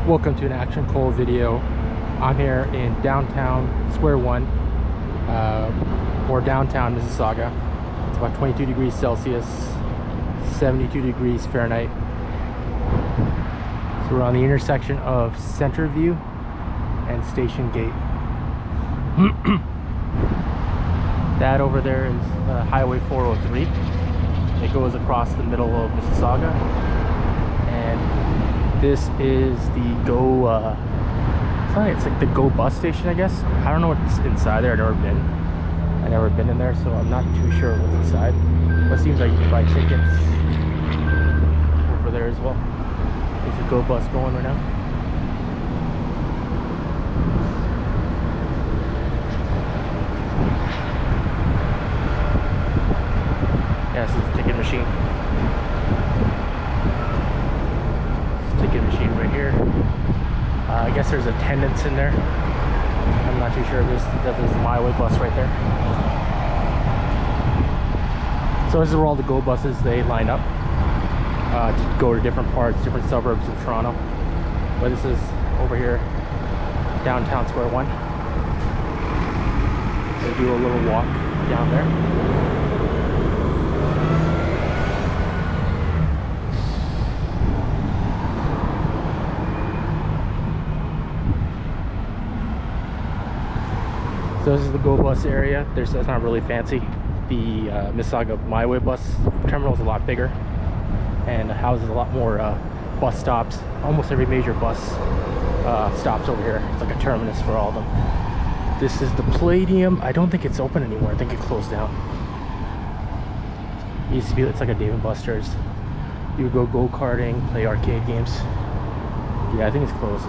Welcome to an Action Cole video. I'm here in downtown Square One, or downtown Mississauga. It's about 22 degrees Celsius, 72 degrees Fahrenheit. So we're on the intersection of Centerview and Station Gate. That over there is Highway 403. It goes across the middle of Mississauga, and this is the Go. It's like the Go bus station, I guess. I don't know what's inside there. I've never been in there, so I'm not too sure what's inside. But it seems like you can buy tickets over there as well. There's a Go bus going right now. Yeah, this is the ticket machine. Ticket machine right here. I guess there's attendants in there. I'm not too sure. There's the My Way bus right there. So this is where all the Go buses, they line up to go to different parts, different suburbs of Toronto. But this is over here, downtown Square One. They do a little walk down there. So this is the Go bus area. That's not really fancy. The Mississauga My Way bus terminal is a lot bigger and houses a lot more bus stops. Almost every major bus stops over here. It's like a terminus for all of them. This is the Palladium. I don't think it's open anymore. I think it closed down. It used to be, it's like a Dave & Buster's. You would go go-karting, play arcade games. Yeah, I think it's closed.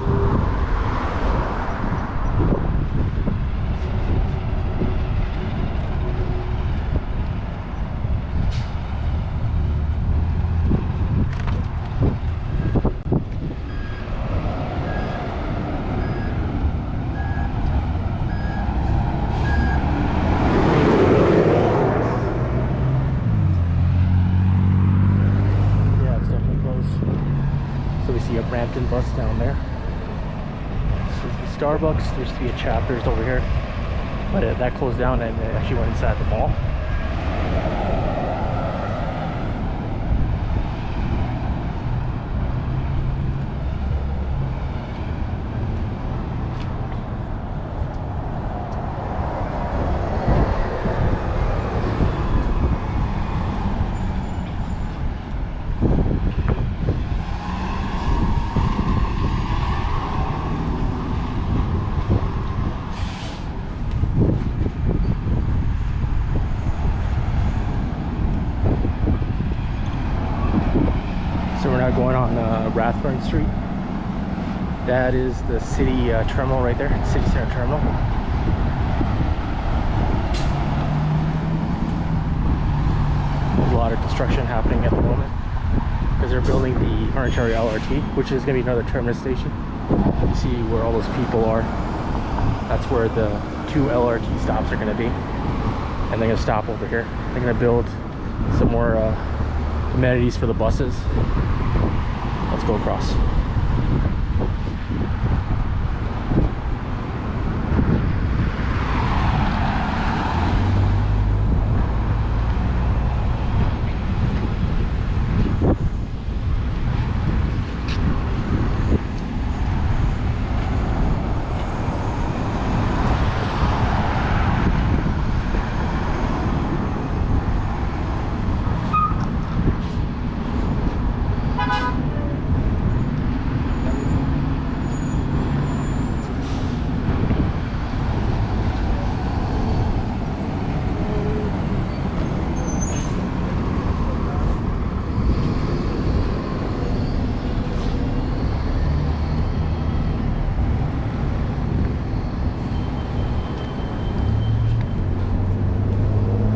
Brampton bus down there. This is the Starbucks. There used to be a Chapters over here, but that closed down and it actually went inside the mall. So we're now going on Rathburn Street. That is the city terminal right there, city center terminal. There's a lot of construction happening at the moment because they're building the Ontario LRT, which is going to be another terminus station. You see where all those people are. That's where the 2 LRT stops are going to be, and they're going to stop over here. They're going to build some more amenities for the buses. Let's go across.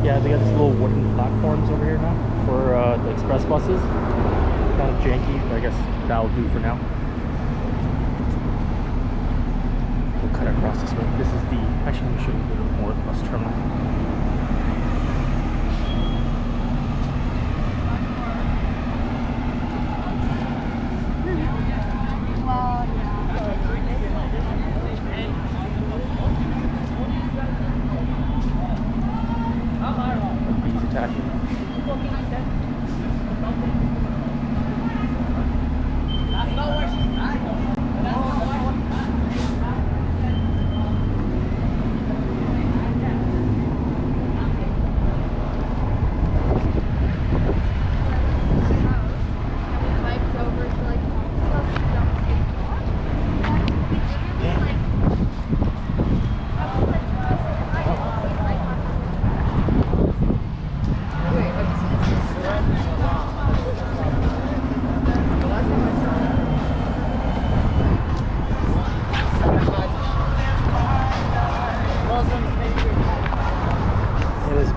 Yeah, they got these little wooden platforms over here now for the express buses. Kind of janky, but I guess that'll do for now. We'll cut across this way. This is the, actually let me show you a little more bus terminal.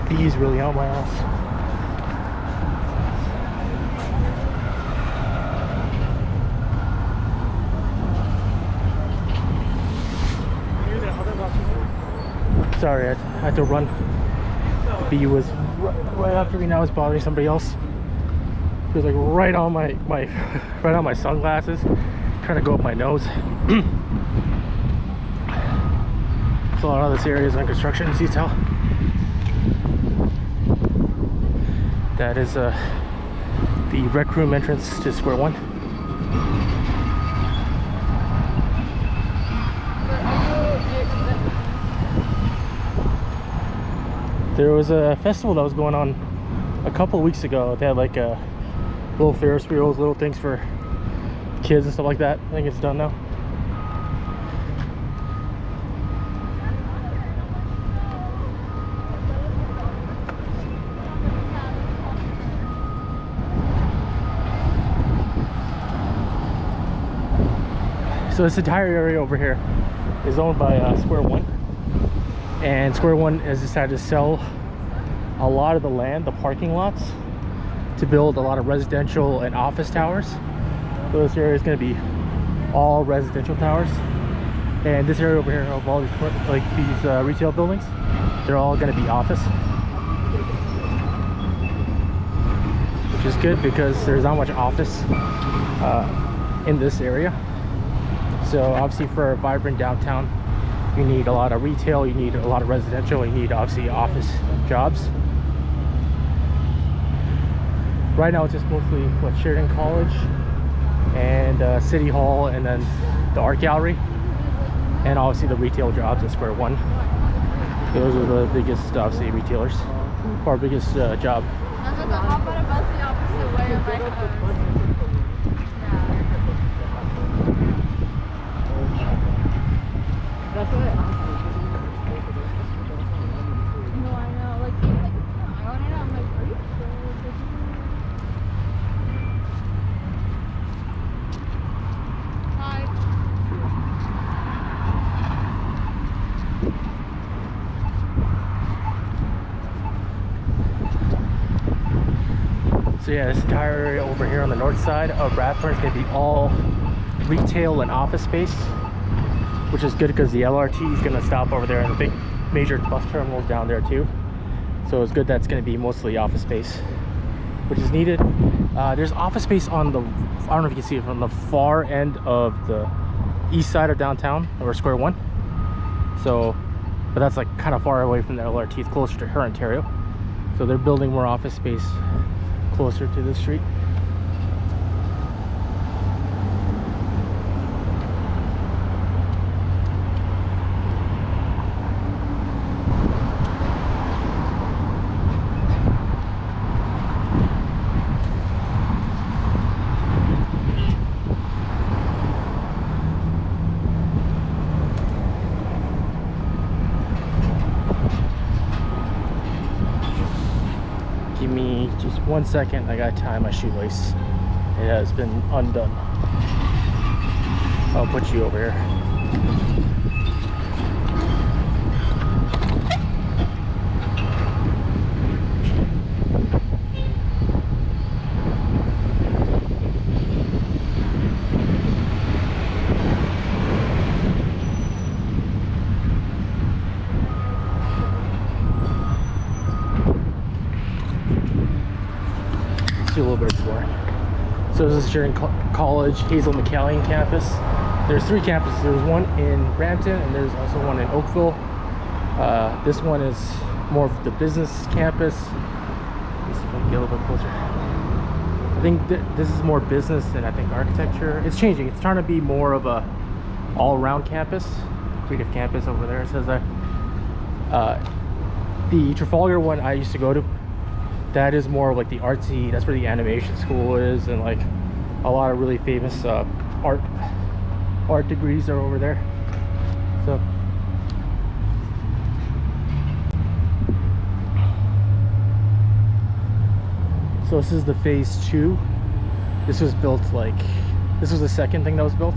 Bees really out my ass. Sorry, I had to run. Bee was right after me. Now it's bothering somebody else. It was like right on my right on my sunglasses, trying to go up my nose. So a lot of this area is on construction. See how that is the rec room entrance to Square One. There was a festival that was going on a couple of weeks ago. They had like little Ferris wheels, little things for kids and stuff like that. I think it's done now. So this entire area over here is owned by Square One, and Square One has decided to sell a lot of the land, the parking lots, to build a lot of residential and office towers. So this area is going to be all residential towers, and this area over here of all these retail buildings, they're all going to be office, which is good because there's not much office in this area. So obviously for a vibrant downtown, you need a lot of retail, you need a lot of residential, you need obviously office jobs. Right now it's just mostly Sheridan College and City Hall, and then the art gallery, and obviously the retail jobs at Square One. Those are the biggest obviously retailers, our biggest job. That's what no, I know. Like, I want to know. I'm like, are you sure? Hi. So yeah, this entire area over here on the north side of Rathburn is going to be all retail and office space, which is good because the LRT is going to stop over there, and the big major bus terminals down there too. So it's good that's going to be mostly office space, which is needed. There's office space on the, I don't know if you can see it, from the far end of the east side of downtown, or Square One. So, but that's like kind of far away from the LRT. It's closer to her Ontario. So they're building more office space closer to the street. Give me just 1 second. I gotta tie my shoelace. It has been undone. I'll put you over here. Do a little bit of exploring. So this is Sheridan College, Hazel McCallion campus. There's 3 campuses. There's one in Brampton, and there's also one in Oakville. This one is more of the business campus. It's Get a little bit closer. I think this is more business than I think architecture. It's changing. It's trying to be more of a all-around campus, creative campus over there. It says that the Trafalgar one I used to go to, that is more of like the artsy. That's where the animation school is, and like a lot of really famous art degrees are over there. So this is the phase 2. This was built this was the second thing that was built.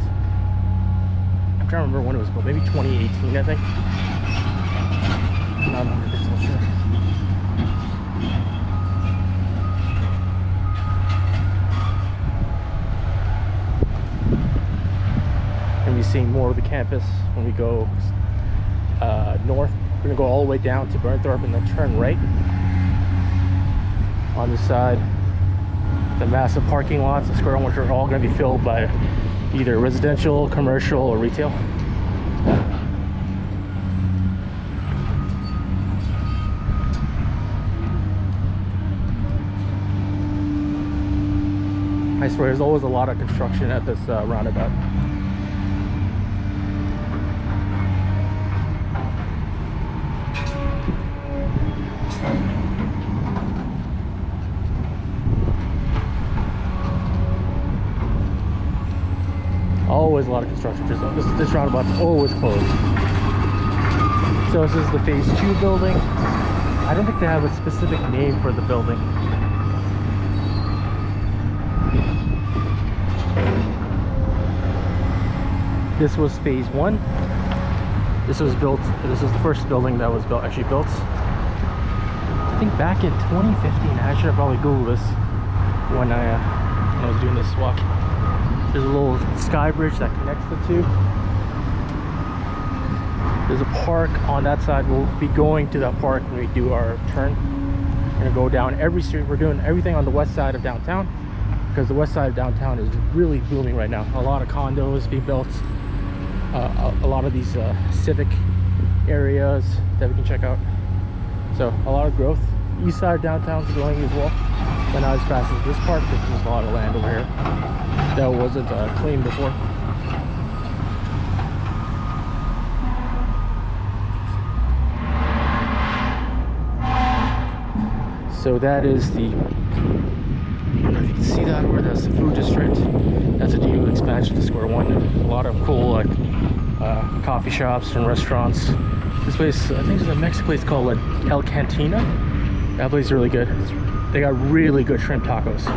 I'm trying to remember when it was built. Maybe 2018, I think. I'm not 100% sure. And we're seeing more of the campus when we go north. We're gonna go all the way down to Burnthorpe and then turn right. On the side, the massive parking lots, the square one, which are all going to be filled by either residential, commercial, or retail. I swear, there's always a lot of construction at this roundabout. Always a lot of construction. This roundabout's always closed. So this is the phase 2 building. I don't think they have a specific name for the building. This was phase 1. This was the first building that was actually built. I think back in 2015. I should have probably Googled this when I was doing this walk. There's a little sky bridge that connects the two. There's a park on that side. We'll be going to that park when we do our turn. We're gonna go down every street. We're doing everything on the west side of downtown because the west side of downtown is really booming right now. A lot of condos being built. A lot of these civic areas that we can check out. So a lot of growth. East side of downtown is growing as well, but not as fast as this part because there's a lot of land over here that wasn't clean before. So that is the, I don't know if you can see that over, that's the food district. That's a new expansion to Square One. A lot of cool coffee shops and restaurants. This place, I think there's a Mexican place called El Cantina. That place is really good. They got really good shrimp tacos.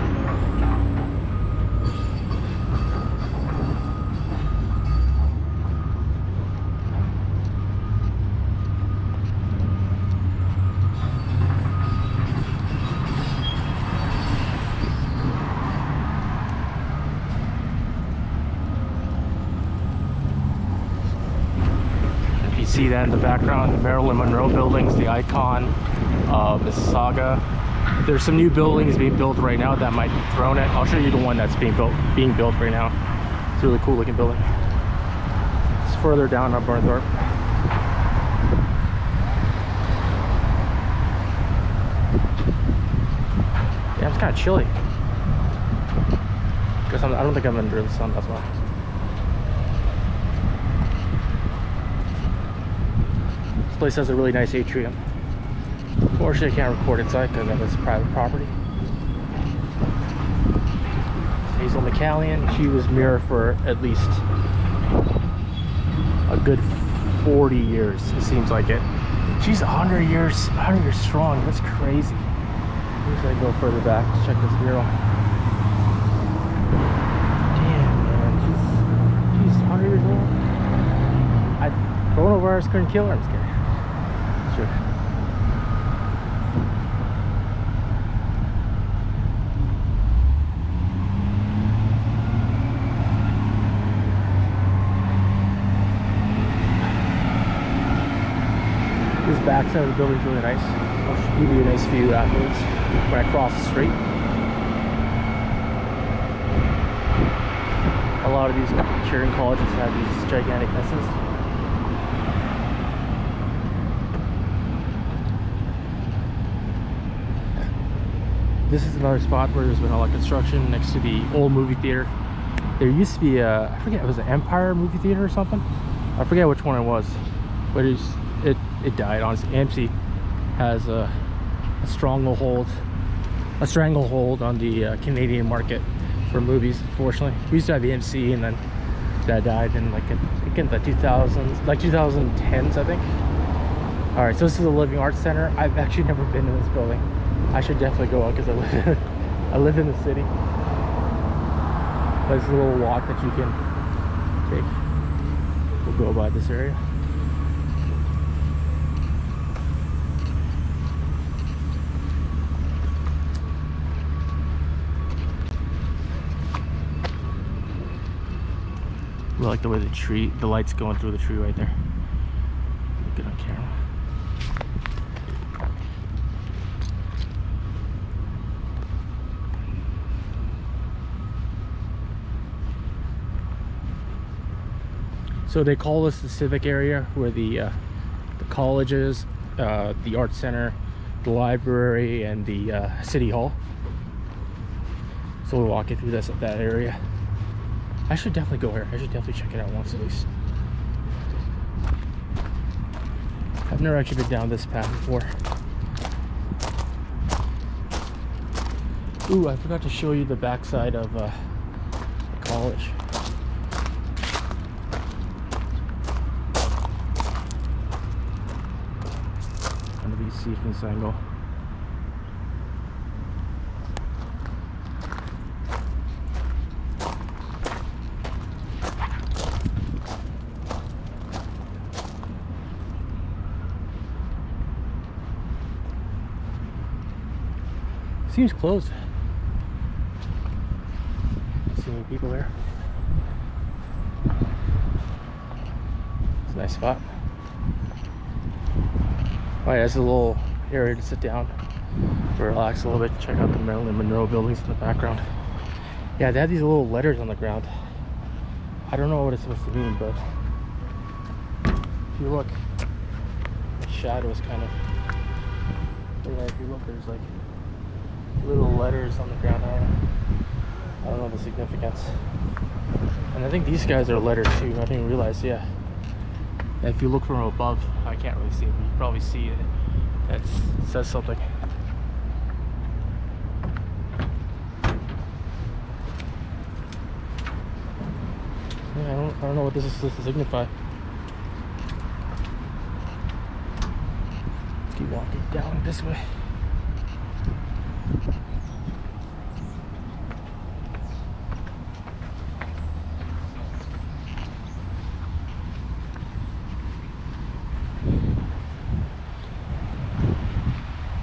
See that in the background, the Marilyn Monroe buildings, the icon of Mississauga. There's some new buildings being built right now that might thrown it. I'll show you the one that's being built right now. It's a really cool looking building. It's further down on Burnthorpe. Yeah, it's kind of chilly. Because I don't think I'm under the sun, that's why. This place has a really nice atrium. Unfortunately, I can't record inside because that is private property. Hazel McCallion, she was mayor for at least a good 40 years, it seems like it. She's 100 years strong. That's crazy. Usually I go further back to check this mural. Damn, man, she's 100 years old. Coronavirus couldn't kill her. I'm just kidding. Sure. This back side of the building is really nice. I'll give you a nice view afterwards when I cross the street. A lot of these Sheridan colleges have these gigantic messes. This is another spot where there's been a lot of construction next to the old movie theater. There used to be a, I forget, it was an Empire movie theater or something. I forget which one it was, but it died. Honestly, AMC has a stranglehold on the Canadian market for movies. Unfortunately, we used to have AMC, and then that died in like in the 2000s, like 2010s, I think. All right, so this is the Living Arts Center. I've actually never been in this building. I should definitely go out because I live in the city. But it's a little walk that you can take. We'll go by this area. I like the way the light's going through the tree right there. Look it on camera. So they call this the civic area, where the colleges, the art center, the library, and the city hall. So we'll walk you through that area. I should definitely go here. I should definitely check it out once at least. I've never actually been down this path before. Ooh, I forgot to show you the backside of the college. Kind of see from this angle. Seems closed. See any people there? It's a nice spot. Oh yeah, it's a little area to sit down, relax a little bit, check out the Marilyn Monroe buildings in the background. Yeah, they have these little letters on the ground. I don't know what it's supposed to mean, but if you look, the shadow is kind of, if you look, there's like little letters on the ground. I don't know the significance. And I think these guys are letters too. I didn't even realize. Yeah. And if you look from above, I can't really see it, but you can probably see it. That says something. Yeah, I don't know what this is supposed to signify. Let's keep walking down this way.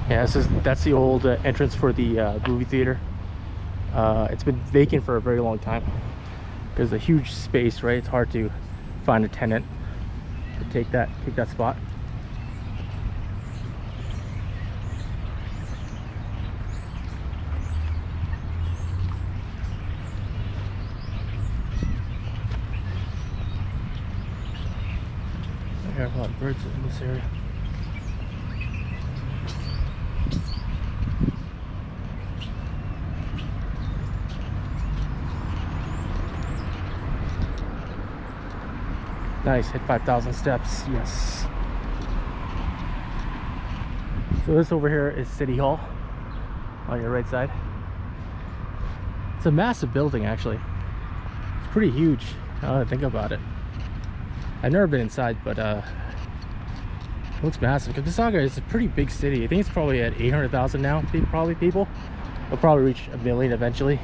Yeah, that's the old entrance for the movie theater. It's been vacant for a very long time because the huge space, right? It's hard to find a tenant to take that spot. There are a lot of birds in this area. Nice, hit 5,000 steps, yes. So this over here is City Hall on your right side. It's a massive building actually. It's pretty huge now that I think about it. I've never been inside, but it looks massive. Because Mississauga is a pretty big city. I think it's probably at 800,000 now, probably people. It'll probably reach 1 million eventually,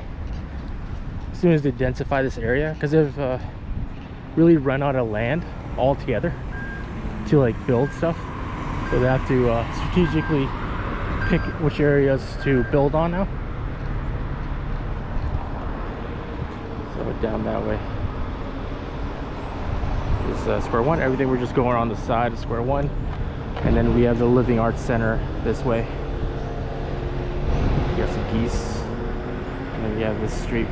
as soon as they densify this area, because they've really run out of land altogether to like build stuff. So they have to strategically pick which areas to build on now. So down that way is Square One. Everything, we're just going on the side of Square One, and then we have the Living Arts Center this way. You got some geese, and then we have this street.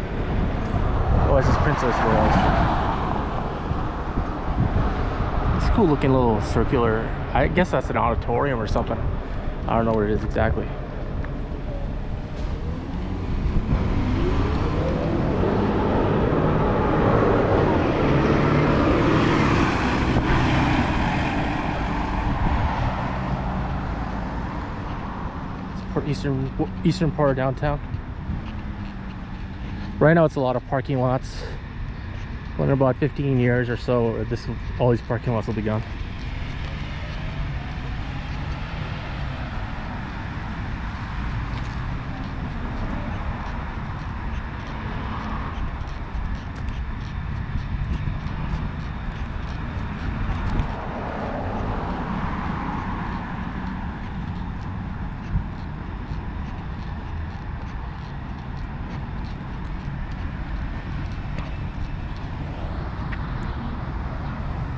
Oh, this is Princess Royal Street. Cool looking little circular, I guess that's an auditorium or something. I don't know what it is exactly. eastern part of downtown. Right now it's a lot of parking lots. In about 15 years or so, all these parking lots will be gone.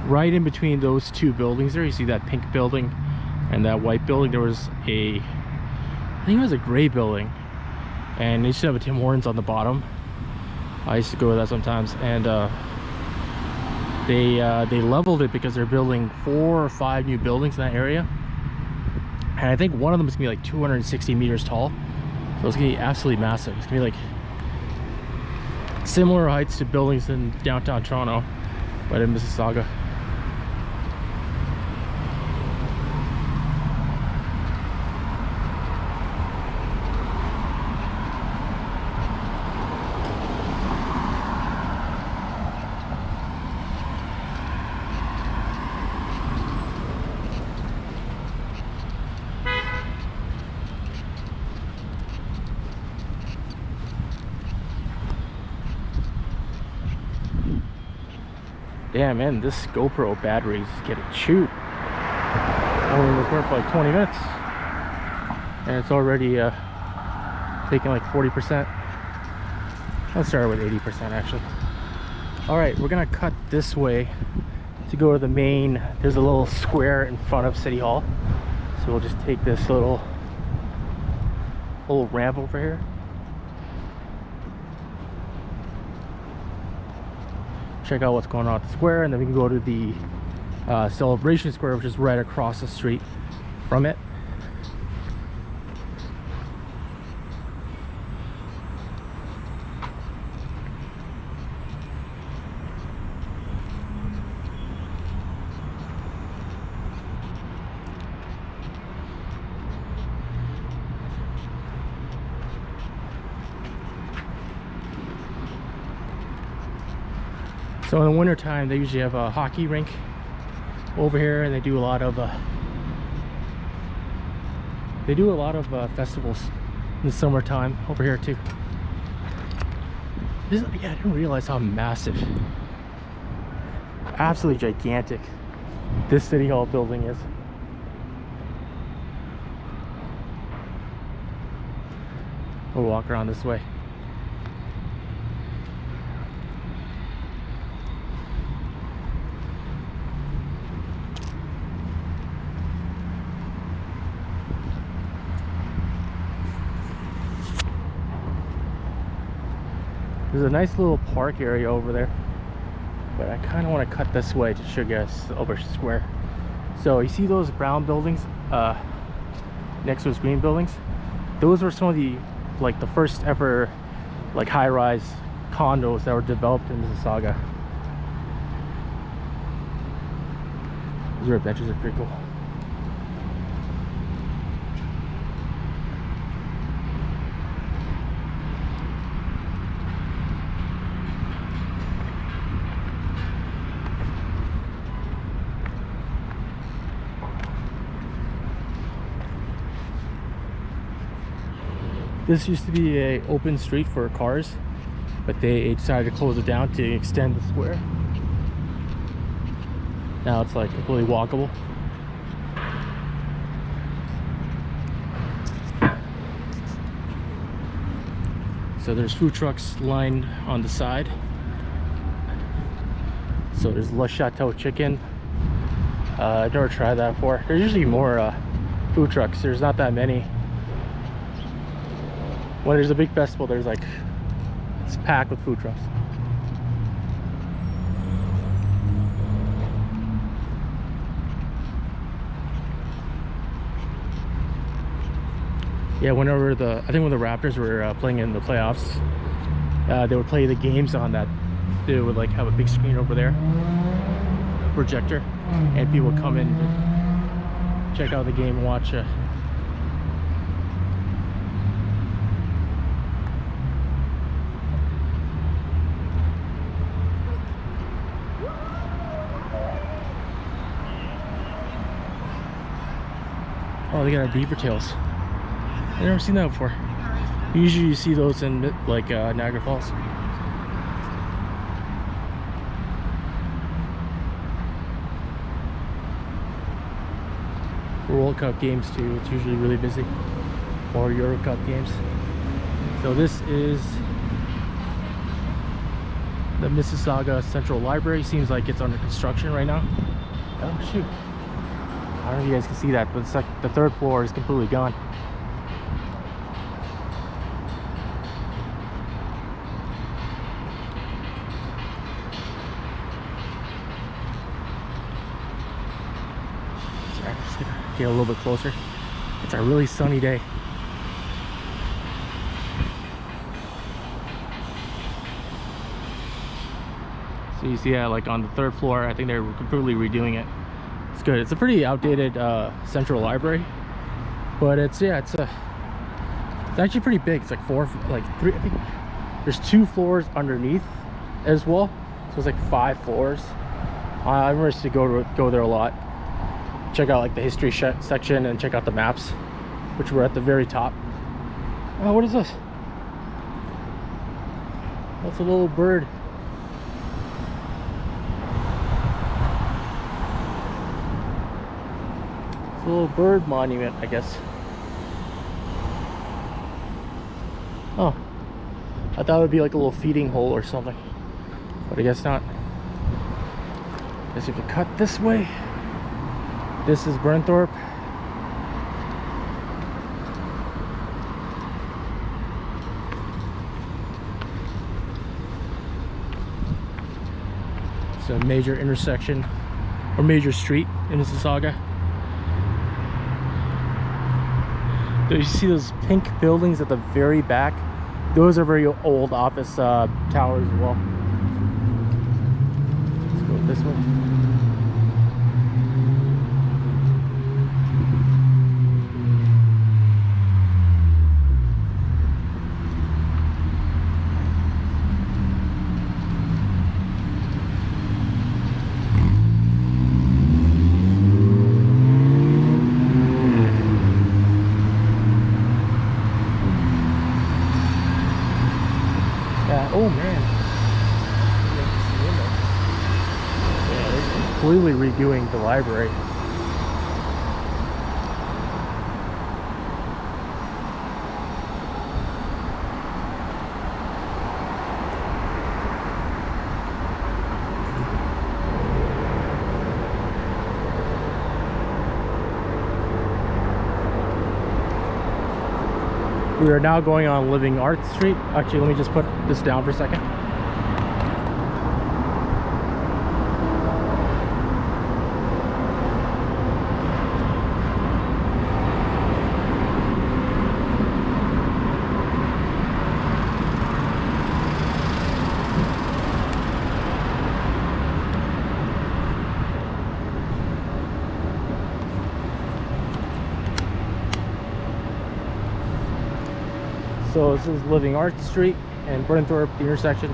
Right in between those two buildings there, you see that pink building and that white building, there was I think it was a gray building, and they used to have a Tim Hortons on the bottom. I used to go to that sometimes, and they leveled it because they're building 4 or 5 new buildings in that area, and I think one of them is gonna be like 260 meters tall, so it's gonna be absolutely massive. It's gonna be like similar heights to buildings in downtown Toronto, but in Mississauga. Damn, man, this GoPro battery is getting chewed. I only recorded for like 20 minutes, and it's already taking like 40%. Let's start with 80% actually. All right, we're gonna cut this way to go to the main. There's a little square in front of City Hall, so we'll just take this little ramp over here. Check out what's going on at the square, and then we can go to the Celebration Square, which is right across the street from it. So in the winter time, they usually have a hockey rink over here, and they do a lot of festivals in the summertime over here too. Yeah, I didn't realize how massive, absolutely gigantic this City Hall building is. We'll walk around this way. There's a nice little park area over there, but I kind of want to cut this way to show you guys over Square. So you see those brown buildings next to those green buildings? Those were some of the the first ever high-rise condos that were developed in Mississauga. These red benches are pretty cool. This used to be an open street for cars, but they decided to close it down to extend the square. Now it's completely walkable. So there's food trucks lined on the side. So there's Le Chateau chicken. I've never tried that before. There's usually more food trucks. There's not that many. When there's a big festival, there's it's packed with food trucks. Yeah, whenever I think when the Raptors were playing in the playoffs, they would play the games on that. They would have a big screen over there, a projector, and people would come in, check out the game, and watch look at our beaver tails. I've never seen that before. Usually you see those in like Niagara Falls. For World Cup games too, it's usually really busy. Or Euro Cup games. So this is the Mississauga Central Library. Seems like it's under construction right now. Oh shoot. I don't know if you guys can see that, but it's like the third floor is completely gone. Sorry, I'm just gonna get a little bit closer. It's a really sunny day. So you see that like on the third floor, I think they're completely redoing it. It's good. It's a pretty outdated central library, but it's actually pretty big. It's like three, I think there's 2 floors underneath as well, so it's like 5 floors. I used to go there a lot, check out like the history section and check out the maps, which were at the very top. Oh, what is this? That's a little bird. A little bird monument, I guess. Oh, I thought it would be like a little feeding hole or something, but I guess not. Guess you have to cut this way. This is Burnthorpe. It's a major intersection or major street in Mississauga. You see those pink buildings at the very back? Those are very old office towers as well. Let's go this way. Oh man, yeah, they're completely redoing the library. We are now going on Living Arts Street. Actually, let me just put this down for a second. So this is Living Arts Street and Burnthorpe, the intersection.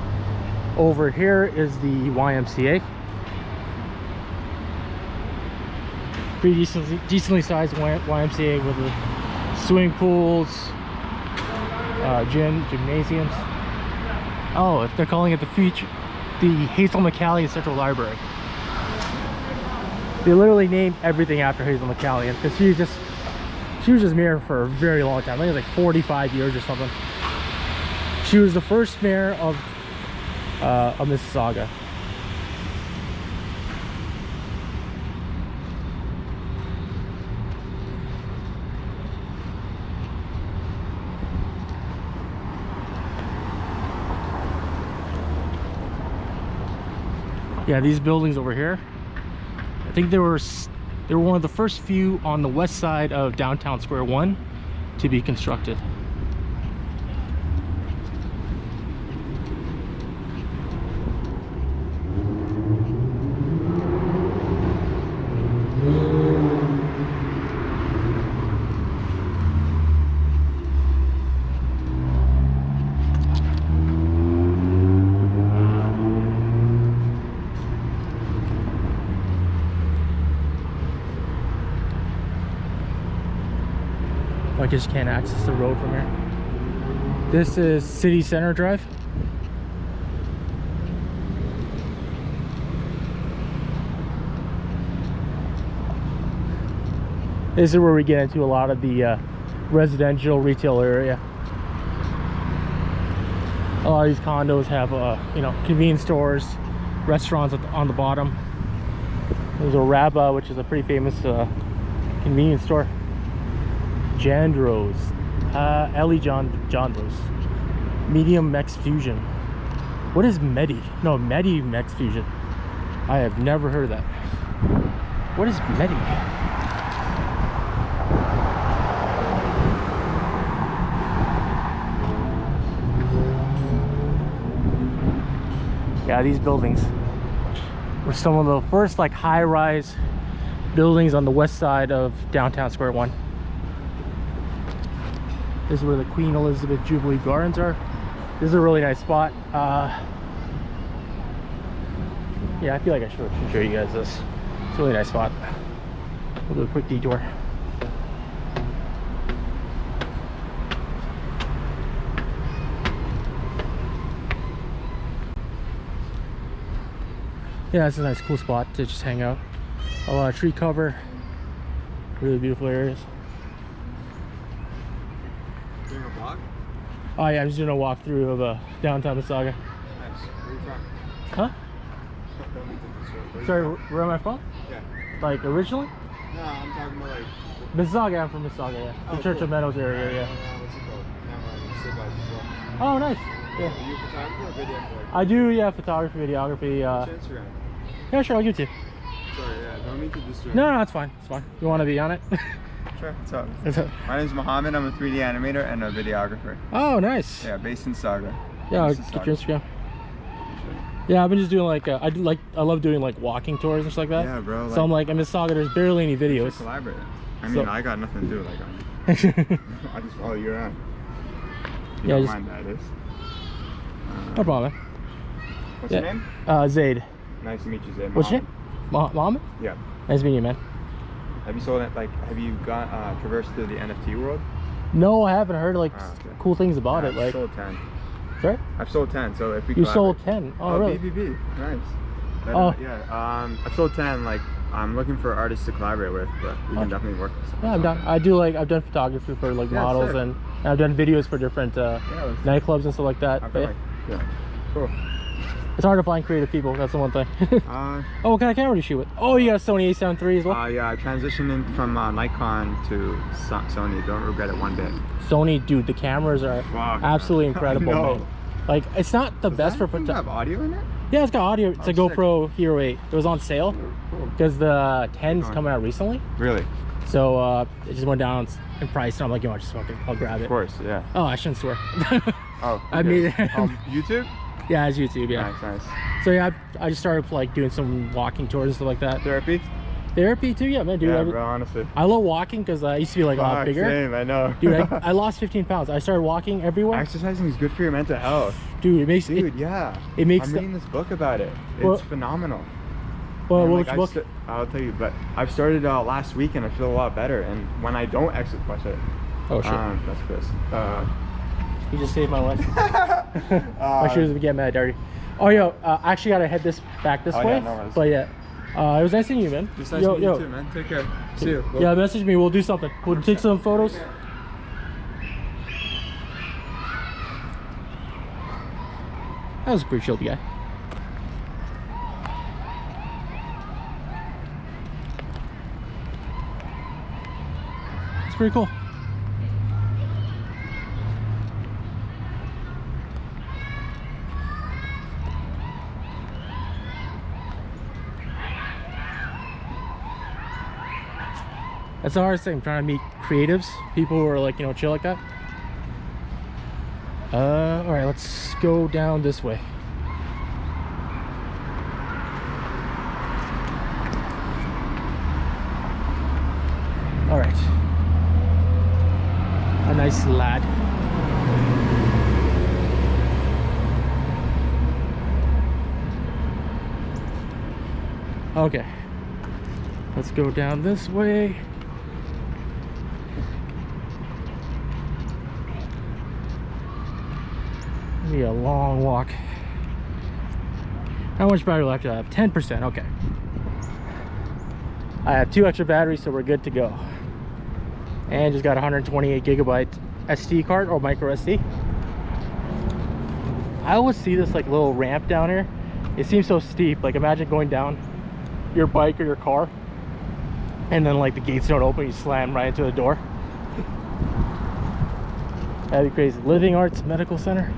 Over here is the YMCA. Pretty decently sized YMCA with the swimming pools, gymnasiums. Oh, they're calling it the Hazel McCallion Central Library. They literally named everything after Hazel McCallion because she was just mayor for a very long time. I think it was like 45 years or something. She was the first mayor of Mississauga. Yeah, these buildings over here, I think they were one of the first few on the west side of downtown Square One to be constructed. I guess you can't access the road from here. This is City Center Drive. This is where we get into a lot of the residential retail area. A lot of these condos have you know, convenience stores, restaurants on the bottom. There's a Rabba, which is a pretty famous convenience store. Jandros, Ellie Jandros, Medium Mex Fusion. What is Medi? No, Medi Mex Fusion. I have never heard of that. What is Medi? Yeah, these buildings were some of the first like high-rise buildings on the west side of downtown Square One. This is where the Queen Elizabeth Jubilee Gardens are. This is a really nice spot. Yeah, I feel like I should show you guys this. It's a really nice spot. We'll do a quick detour. Yeah, it's a nice cool spot to just hang out. A lot of tree cover. Really beautiful areas. Doing a walk? Oh yeah, I'm just doing a walkthrough of downtown Mississauga. Nice. Where are you from? Huh? Don't mean to disturb. Where Sorry, you from? where am I from? Yeah. Like originally? No, I'm talking about like... Mississauga, I'm from Mississauga, yeah. Oh, The Church cool. of Meadows area, yeah. What's it called? Camera, as well. Oh, nice. Yeah. Are you a photographer or video player? I do, yeah, photography, videography. What's your Instagram? Yeah, sure, I'll give it to you. Sorry, yeah, don't mean to disturb. No, it's fine. It's fine. You want to be on it? Sure, what's up? It's a- My name's Mohammed, I'm a 3D animator and a videographer. Oh, nice. Yeah, based in Saga. Yeah, I'll Mississauga. get your Instagram. Yeah, I've been just doing like, I love doing like walking tours and stuff like that. Yeah, bro. So I'm like, in Mississauga, there's barely any we should videos. collaborate. I mean, So- I got nothing to do, like, I just follow you around. You Yeah, don't just- mind that, is. No problem. What's Yeah. your name? Zaid. Nice to meet you, Zay. What's your name? Mohammed? Yeah. Nice meeting you, man. Have you sold it? Like, have you got traversed through the NFT world? No, I haven't heard like Ah, okay. cool things about Yeah, it. I've Like, sold 10. sorry? I've sold 10. So if we You collaborate- sold 10? Oh, really? BBB. Nice. That- Oh. Yeah. I've sold 10. Like, I'm looking for artists to collaborate with, but we can Oh. definitely work. Yeah, I'm done. I do like, I've done photography for like Yeah, models sick. and I've done videos for different nightclubs and stuff like that. I've But done, like, yeah. Cool. it's hard to find creative people. That's the one thing. Oh, what kind of camera do you shoot with? Oh, you got a Sony A7 III as well? Yeah, I transitioned in from Nikon to Sony. Don't regret it one bit. Sony, dude, the cameras are Fuck, absolutely man. incredible, I know. man. Like, it's not the best for Does that have audio in it? Yeah, it's got audio. It's Oh, a sick. GoPro Hero 8. It was on sale Cool. because the 10's Nice. coming out recently. Really? So it just went down in price. And I'm like, you know what, just fucking, I'll grab it. Of course, yeah. Oh, I shouldn't swear. Oh, I okay. mean, YouTube? yeah, it's YouTube, yeah. Nice, nice. So yeah, I just started like doing some walking tours and stuff like that. Therapy? Therapy too, yeah, man, dude. Yeah, bro, honestly. I love walking because I used to be like a lot Fuck, bigger. Same, I know. Dude, I lost 15 pounds. I started walking everywhere. Exercising is good for your mental health. Dude, it makes Dude, yeah. it makes I'm the- reading this book about it. It's Well- phenomenal. well, And, which like, book? I'll tell you, but I've started last week and I feel a lot better. And when I don't exercise, Oh shit! that's Chris. You just saved my life. My shoes would get mad dirty. Oh yo, I actually gotta head back this Oh, way. yeah, no worries. But yeah, it was nice seeing you, man. Just nice yo, to meet yo. you too, man. Take care. See you. Yeah, message me. We'll do something. We'll take some photos. That was a pretty chill guy. It's pretty cool. That's the hardest thing, trying to meet creatives, people who are like, you know, chill like that. All right, let's go down this way. All right. A nice lad. Okay. Let's go down this way. Be a long walk. How much battery life do I have? 10%. Okay. I have 2 extra batteries, so we're good to go. And just got a 128 gigabyte SD card or micro SD. I always see this like little ramp down here. It seems so steep. Like imagine going down your bike or your car, and then like the gates don't open, you slam right into the door. That'd be crazy. Living Arts Medical Center.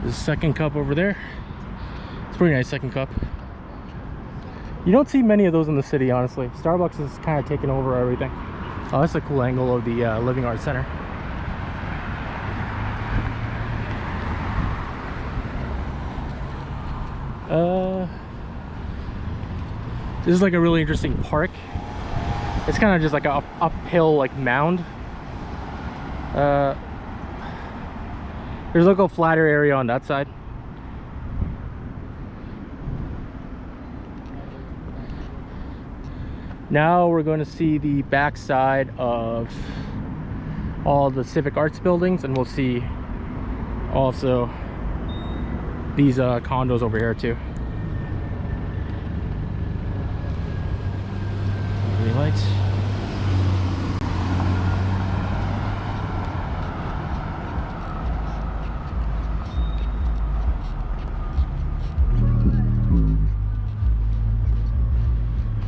There's a second cup over there. It's a pretty nice second cup. You don't see many of those in the city, honestly. Starbucks is kind of taking over everything. Oh, that's a cool angle of the Living Arts Center. This is like a really interesting park. It's kind of just like a uphill like mound. There's like a flatter area on that side. Now we're going to see the back side of all the civic arts buildings, and we'll see also these condos over here too. Green lights.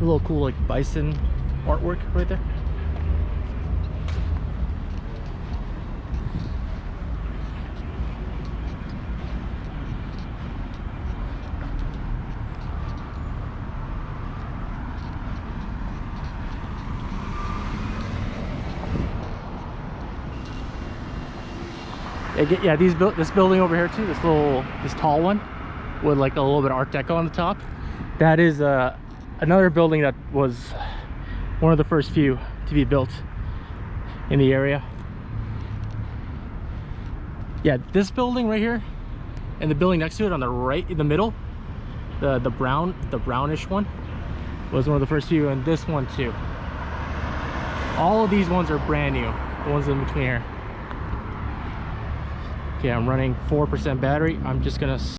A little cool like bison artwork right there. Yeah, this building over here too, this tall one with like a little bit of Art Deco on the top. That is another building that was one of the first few to be built in the area. Yeah, this building right here and the building next to it on the right in the middle, the brownish one, was one of the first few, and this one too. All of these ones are brand new, the ones in between here. Okay, I'm running 4% battery. I'm just gonna so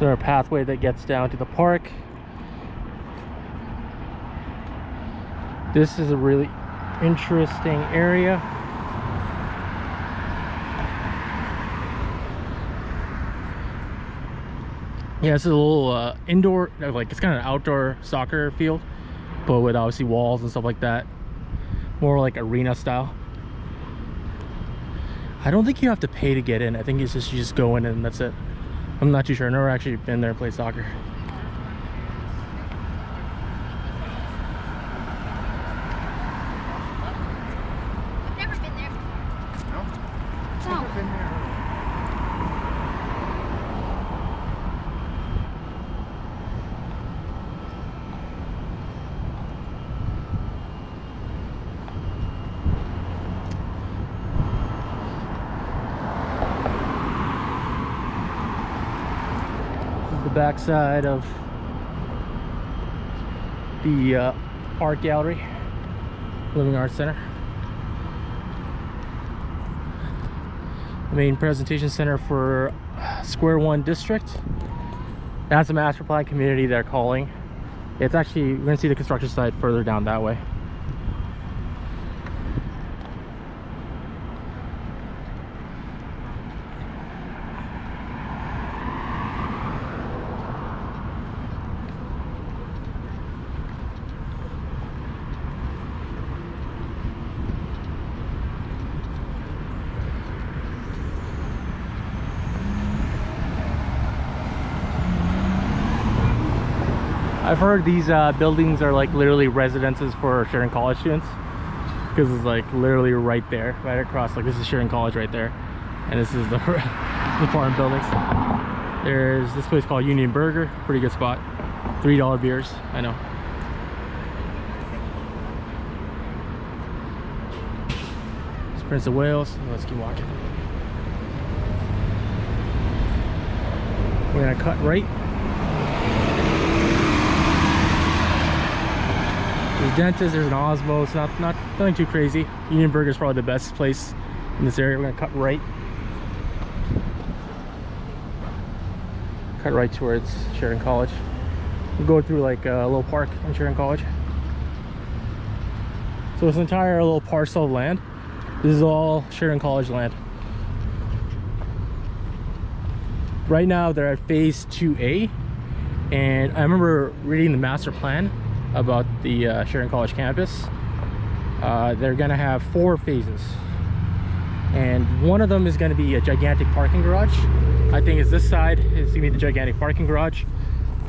our pathway that gets down to the park. This is a really interesting area. Yeah, this is a little indoor, like it's kind of an outdoor soccer field, but with obviously walls and stuff like that. More like arena style. I don't think you have to pay to get in. I think it's just you just go in and that's it. I'm not too sure. I've never actually been there and played soccer. Back side of the art gallery, Living Arts Center. The main presentation center for Square One District. That's a master plan community they're calling. It's actually, we're gonna see the construction site further down that way. I've heard these buildings are like literally residences for Sheridan College students, because it's like literally right there, right across. Like this is Sheridan College right there. And this is the apartment buildings. There's this place called Union Burger, pretty good spot. $3 beers, I know. It's Prince of Wales. Let's keep walking. We're gonna cut right. There's dentists, there's an Osmo. It's nothing too crazy. Union Burger is probably the best place in this area. We're gonna cut right. Cut right towards Sheridan College. We'll go through like a little park in Sheridan College. So this entire little parcel of land, this is all Sheridan College land. Right now they're at phase 2A, and I remember reading the master plan about the Sheridan College campus. They're gonna have 4 phases, and one of them is gonna be a gigantic parking garage. I think it's this side is gonna be the gigantic parking garage,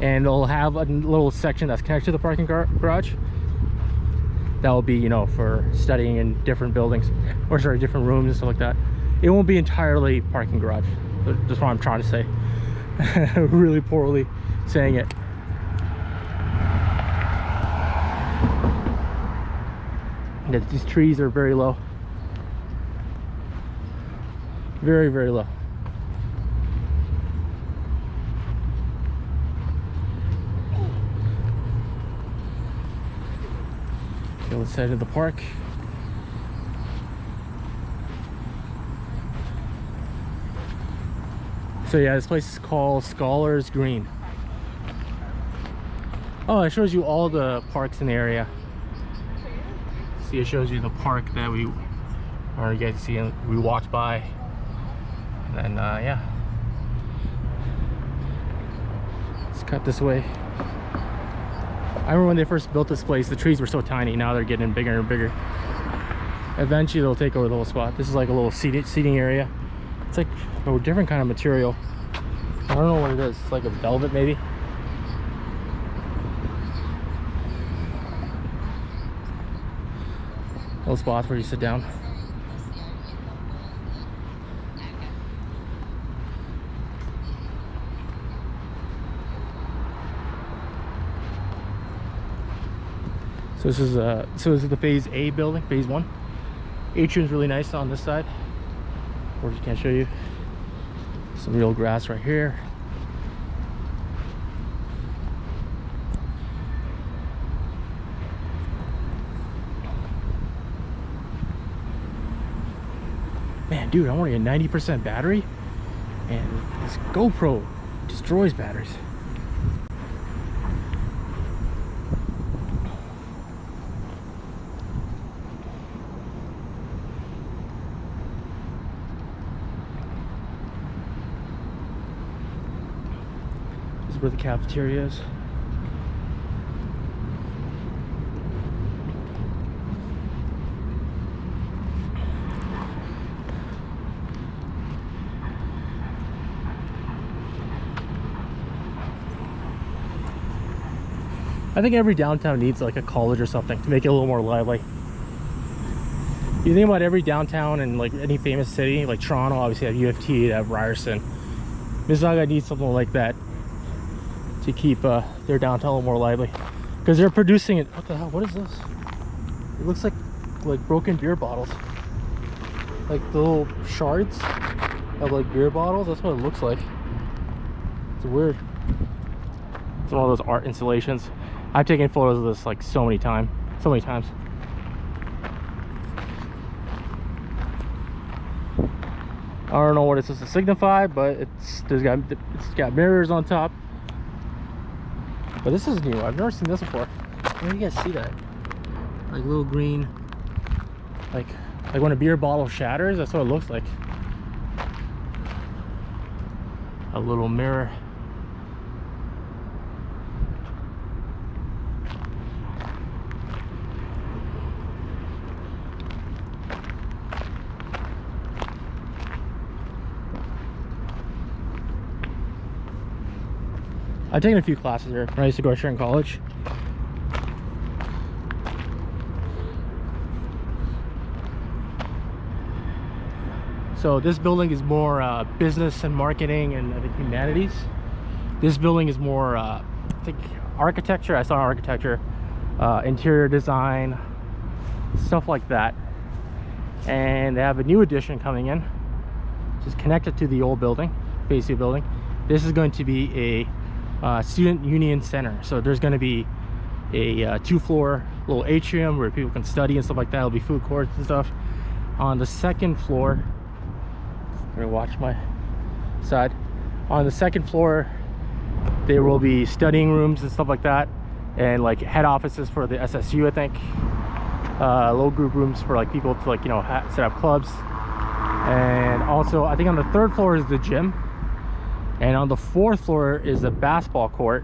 and they'll have a little section that's connected to the parking garage that will be, you know, for studying in different buildings, or sorry, different rooms and stuff like that. It won't be entirely parking garage. That's what I'm trying to say. Really poorly saying it. And these trees are very low. Very, very low. Okay, let's head to the park. So yeah, this place is called Scholars Green. Oh, it shows you all the parks in the area. See, it shows you the park that you guys see we walked by. And then yeah. Let's cut this way. I remember when they first built this place, the trees were so tiny. Now they're getting bigger and bigger. Eventually they'll take over the whole spot. This is like a little seating area. It's like a different kind of material. I don't know what it is. It's like a velvet maybe. Little spots where you sit down. So this is the phase A building, phase 1. Atrium's really nice on this side. Of course, I can't show you. Some real grass right here. Man, dude, I'm only a 90% battery, and this GoPro destroys batteries. This is where the cafeteria is. I think every downtown needs like a college or something to make it a little more lively. You think about every downtown in like any famous city, like Toronto, obviously have U of T, they have Ryerson. Mississauga needs something like that to keep their downtown a little more lively, because they're producing it. What the hell? What is this? It looks like broken beer bottles, like the little shards of like beer bottles. That's what it looks like. It's weird. It's one of those art installations. I've taken photos of this like so many times. I don't know what it's supposed to signify, but it's got mirrors on top. But this is new. I've never seen this before. Where do you guys see that? Like little green, like when a beer bottle shatters, that's what it looks like. A little mirror. I've taken a few classes here when I used to go to Sheridan College. So this building is more business and marketing and I think humanities. This building is more I think architecture. I saw architecture, interior design, stuff like that. And they have a new addition coming in, which is connected to the old building, phase 2 building. This is going to be a student union center. So there's going to be a 2-floor little atrium where people can study and stuff like that. There'll be food courts and stuff. On the 2nd floor, I'm gonna watch my side. On the 2nd floor, there will be studying rooms and stuff like that, and like head offices for the SSU, I think. Low group rooms for like people to like, you know, set up clubs. And also I think on the 3rd floor is the gym, and on the 4th floor is the basketball court,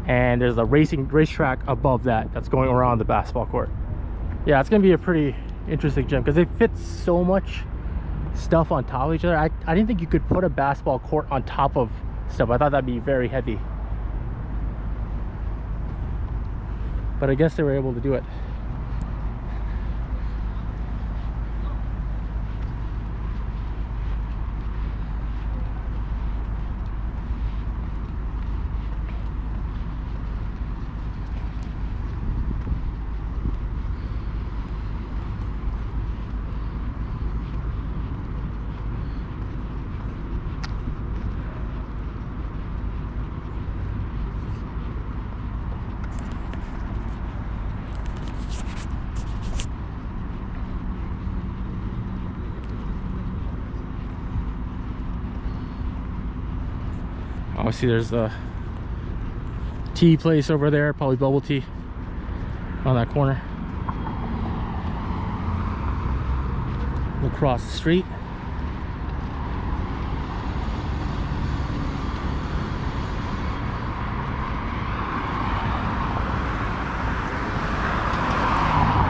and there's a racetrack above that that's going around the basketball court. Yeah, it's gonna be a pretty interesting gym because they fit so much stuff on top of each other. I didn't think you could put a basketball court on top of stuff. I thought that'd be very heavy, but I guess they were able to do it. Obviously there's a tea place over there, probably bubble tea on that corner. We'll cross the street.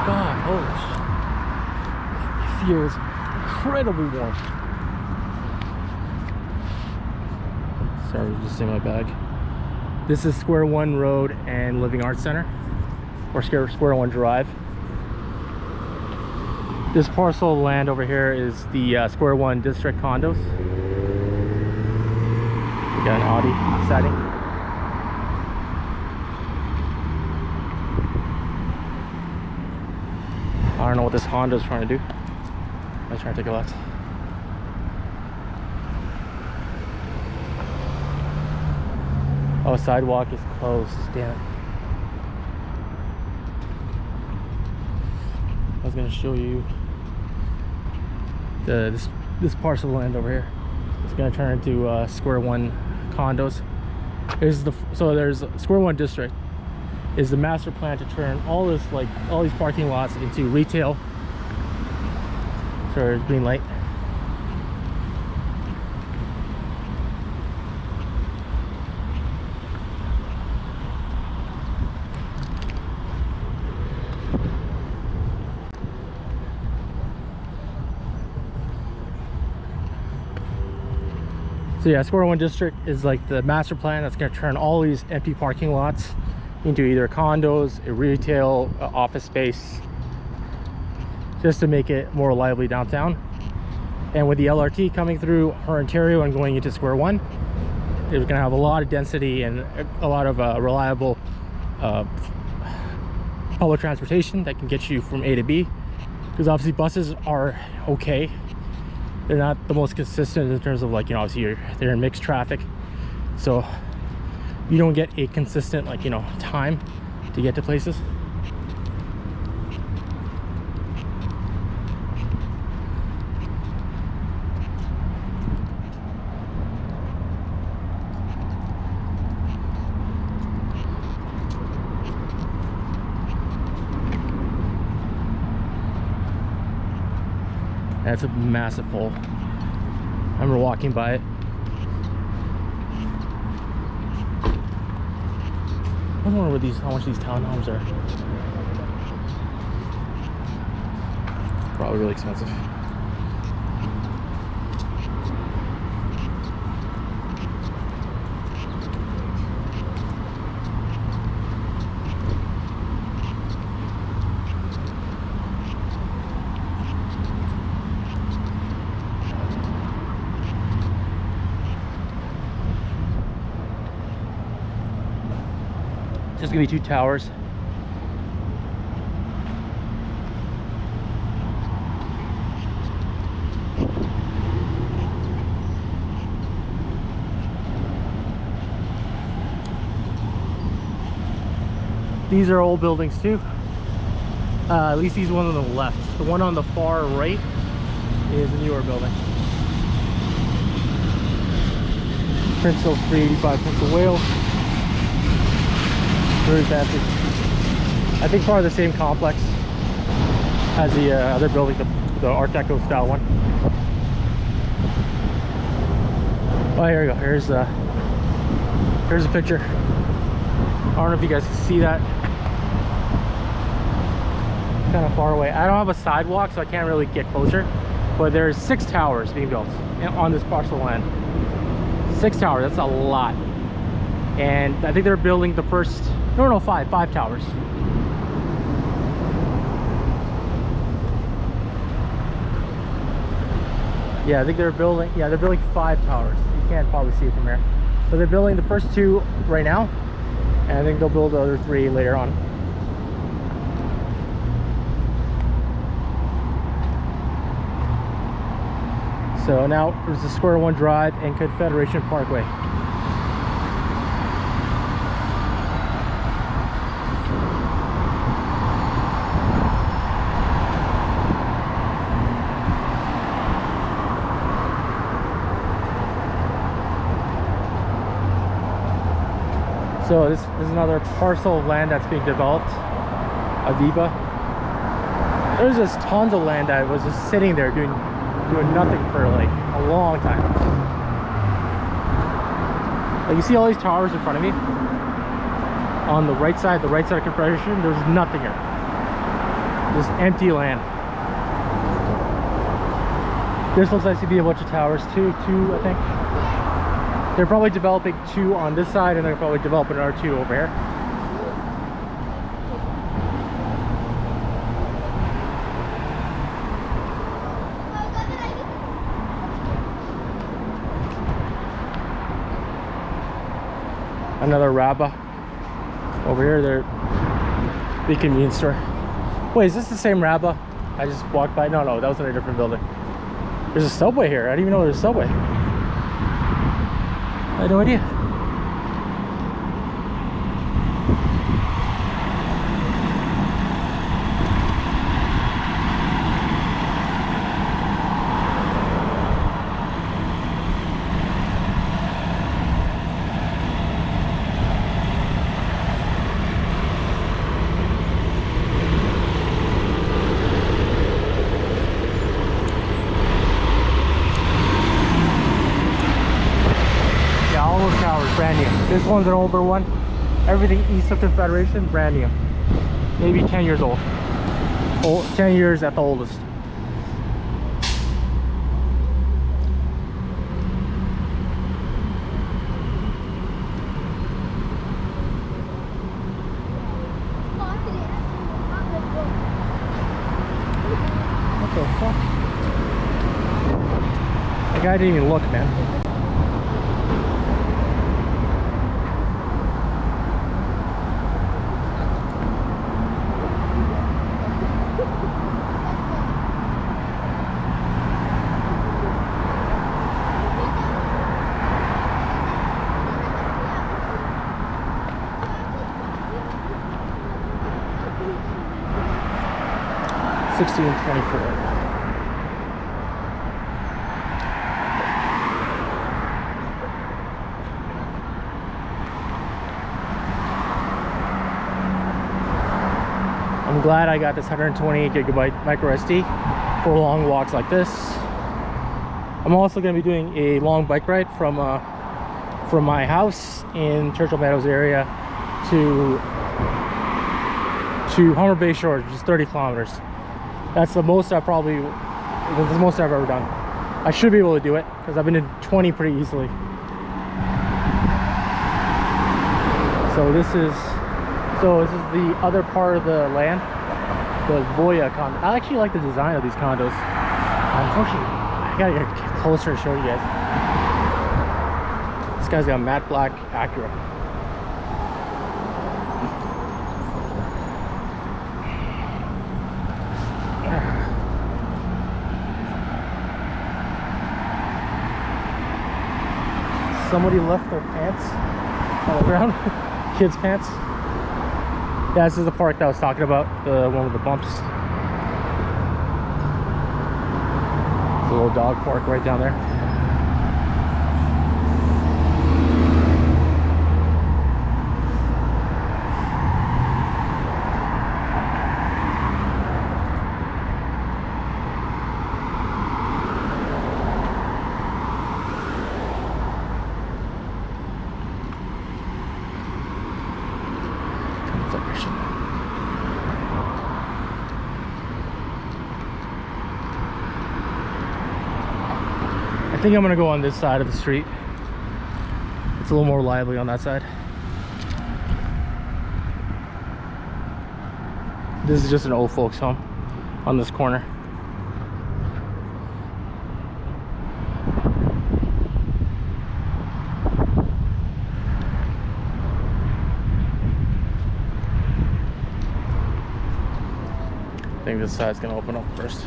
God, holy shit. It feels incredibly warm. Sorry, just in my bag. This is Square One Road and Living Arts Center, or Square One Drive. This parcel of land over here is the Square One District Condos. We got an Audi siding. I don't know what this Honda is trying to do. I'm trying to take a left. Oh, sidewalk is closed. Damn it. I was gonna show you this parcel of land over here. It's gonna turn into Square One Condos. There's Square One District is the master plan to turn all these parking lots into retail. So green light. So yeah, Square One District is like the master plan that's going to turn all these empty parking lots into either condos, a retail, office space, just to make it more lively downtown. And with the LRT coming through Ontario and going into Square One, it's going to have a lot of density and a lot of reliable public transportation that can get you from A to B. Because obviously buses are okay. They're not the most consistent in terms of, like, you know, obviously they're in mixed traffic, so you don't get a consistent, like, you know, time to get to places. That's a massive pole. I remember walking by it. I wonder how much these townhomes are. Probably really expensive. Just gonna be 2 towers. These are old buildings too. At least these one on the left. The one on the far right is a newer building. Prince Hill 385 Prince of Wales. Very fancy. I think part of the same complex as the other building, the Art Deco style one. Oh, here we go. Here's a picture. I don't know if you guys can see that. It's kind of far away. I don't have a sidewalk, so I can't really get closer. But there's 6 towers being built on this parcel of land. 6 towers, that's a lot. And I think they're building the first, no, 5 towers. Yeah, I think they're building 5 towers. You can't probably see it from here. So they're building the first 2 right now, and I think they'll build the other 3 later on. So now there's the Square One Drive and Confederation Parkway. So this is another parcel of land that's being developed, Aviva. There's just tons of land that was just sitting there doing nothing for like a long time. Like you see all these towers in front of me on the right side of Confederation. There's nothing here, just empty land. This looks like to be a bunch of towers too, I think. They're probably developing 2 on this side, and they're probably developing another 2 over here. Another Rabba over here. They're big convenience store. Wait, is this the same Rabba I just walked by? No, that was in a different building. There's a Subway here. I didn't even know there's a Subway. I had no idea. Brand new. This one's an older one. Everything east of Confederation, brand new. Maybe 10 years old. 10 years at the oldest. What the fuck? The guy didn't even look, man. I'm glad I got this 128 gigabyte micro SD for long walks like this. I'm also going to be doing a long bike ride from my house in Churchill Meadows area to Humber Bay Shores, which is 30 kilometers. That's the most I've ever done. I should be able to do it because I've been in 20 pretty easily. So this is the other part of the land, the Voya condo. I actually like the design of these condos. Unfortunately, I gotta get closer to show you guys. This guy's got a matte black Acura. Somebody left their pants on the ground. Kids' pants. Yeah, this is the park that I was talking about, the one with the bumps. The little dog park right down there. I think I'm gonna go on this side of the street. It's a little more lively on that side. This is just an old folks home on this corner. I think this side's gonna open up first.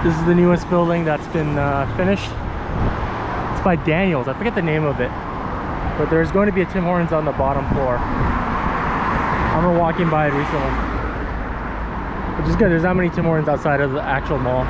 This is the newest building that's been finished. It's by Daniels. I forget the name of it. But there's going to be a Tim Hortons on the bottom floor. I remember walking by it recently. Which is good. There's not many Tim Hortons outside of the actual mall.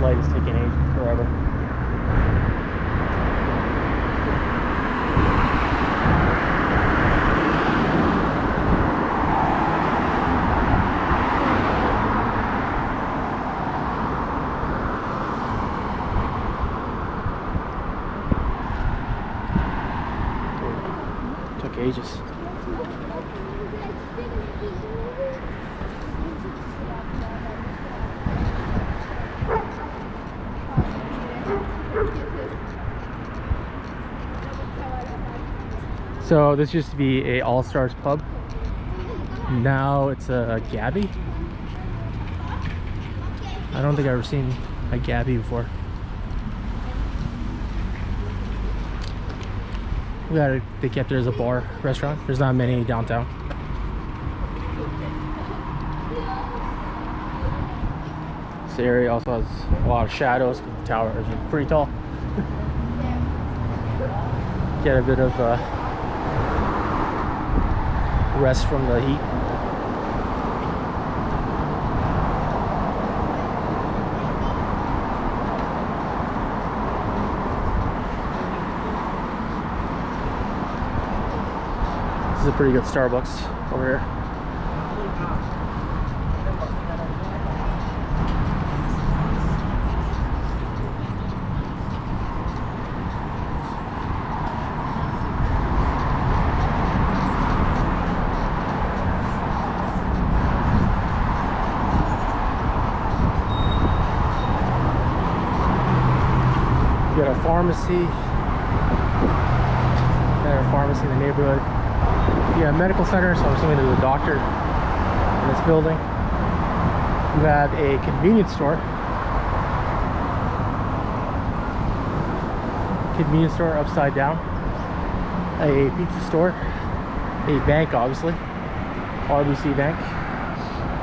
Light is taking age forever. Took ages. So this used to be a All-Stars pub. Now it's a Gabby. I don't think I've ever seen a Gabby before. They kept it as a bar restaurant. There's not many downtown. This area also has a lot of shadows because the tower is pretty tall. Get a bit of rest from the heat. This is a pretty good Starbucks over here. We got a pharmacy. Got a pharmacy in the neighborhood. Yeah, medical center, so I'm assuming there's a doctor in this building. We have a convenience store. Convenience store upside down. A pizza store. A bank, obviously. RBC Bank.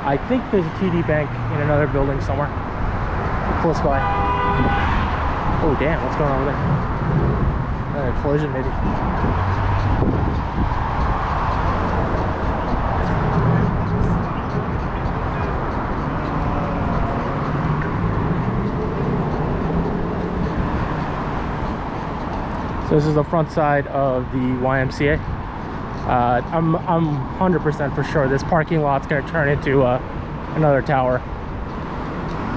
I think there's a TD Bank in another building somewhere close by. Oh damn, what's going on over there? A collision maybe. So this is the front side of the YMCA. I'm 100% for sure this parking lot's going to turn into another tower.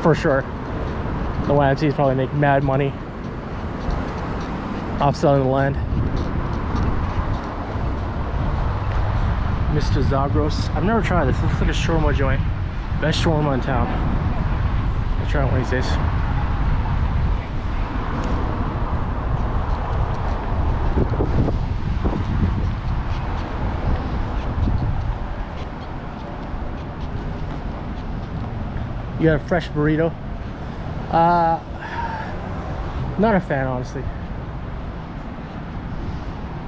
For sure. The YMCA is probably making mad money off selling the land. Mr. Zagros. I've never tried this. It looks like a shawarma joint. Best shawarma in town. I'll try it one of these days. You got a fresh burrito. Not a fan, honestly.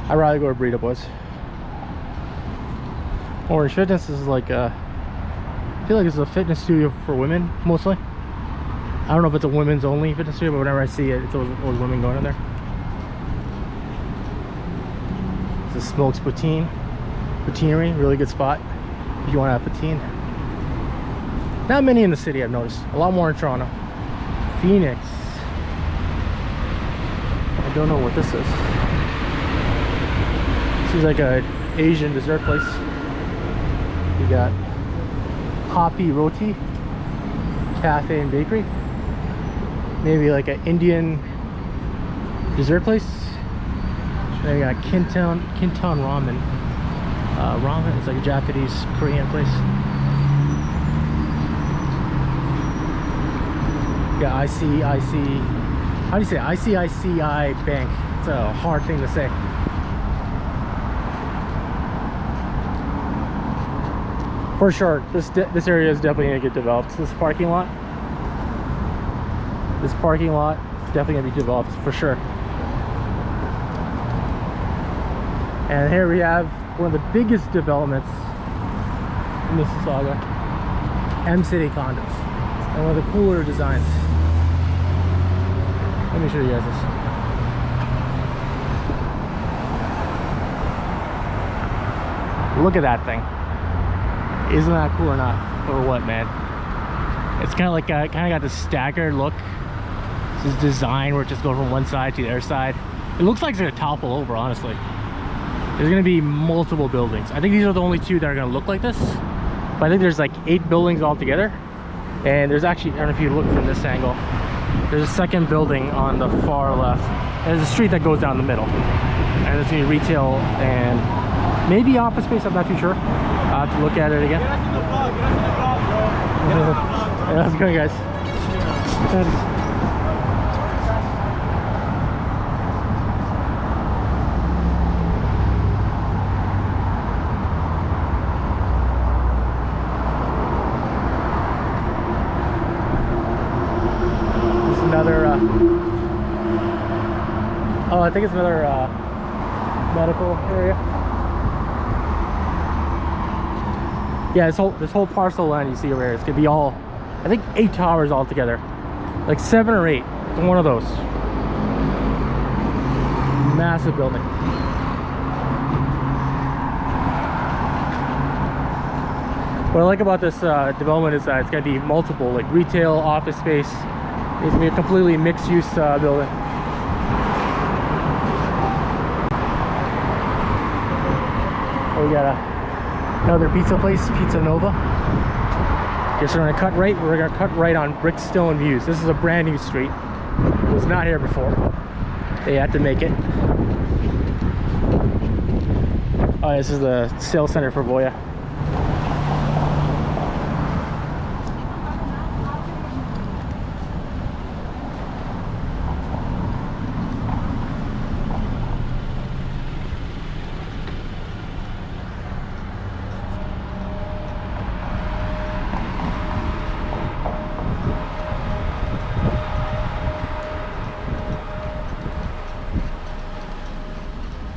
I'd rather go to Burrito Boys. Orange Fitness is like I feel like it's a fitness studio for women mostly. I don't know if it's a women's only fitness studio, but whenever I see it, it's always women going in there. It's a Smokes Poutineery, really good spot if you want to have poutine. Not many in the city, I've noticed. A lot more in Toronto. Phoenix. I don't know what this is. This is like a Asian dessert place. You got Hoppy Roti Cafe and Bakery. Maybe like an Indian dessert place. Then you got Kintown Ramen. Ramen is like a Japanese Korean place. Yeah, IC. How do you say ICICI Bank? It's a hard thing to say. For sure, this area is definitely gonna get developed. This parking lot is definitely gonna be developed for sure. And here we have one of the biggest developments in Mississauga, M-City Condos, and one of the cooler designs. Let me show you guys this. Look at that thing. Isn't that cool or not? Or what, man? It's kind of like got this staggered look. This design where it just goes from one side to the other side. It looks like it's gonna topple over, honestly. There's gonna be multiple buildings. I think these are the only two that are gonna look like this. But I think there's like 8 buildings altogether. And there's actually, I don't know if you look from this angle, there's a second building on the far left. And there's a street that goes down the middle. And there's gonna be retail and maybe office space, I'm not too sure. I'll have to look at it again. Yeah, how's it going, guys? Oh, I think it's another medical area. Yeah, this whole parcel of land you see over here, it's gonna be all, I think 8 towers altogether, like 7 or 8. It's one of those. Massive building. What I like about this development is that it's gonna be multiple, like retail, office space. It's gonna be a completely mixed-use building. Oh, we got another pizza place, Pizza Nova. Guess we're gonna cut right. We're gonna cut right on Brickstone Views. This is a brand new street. It was not here before. They had to make it. Oh, this is the sales center for Voya.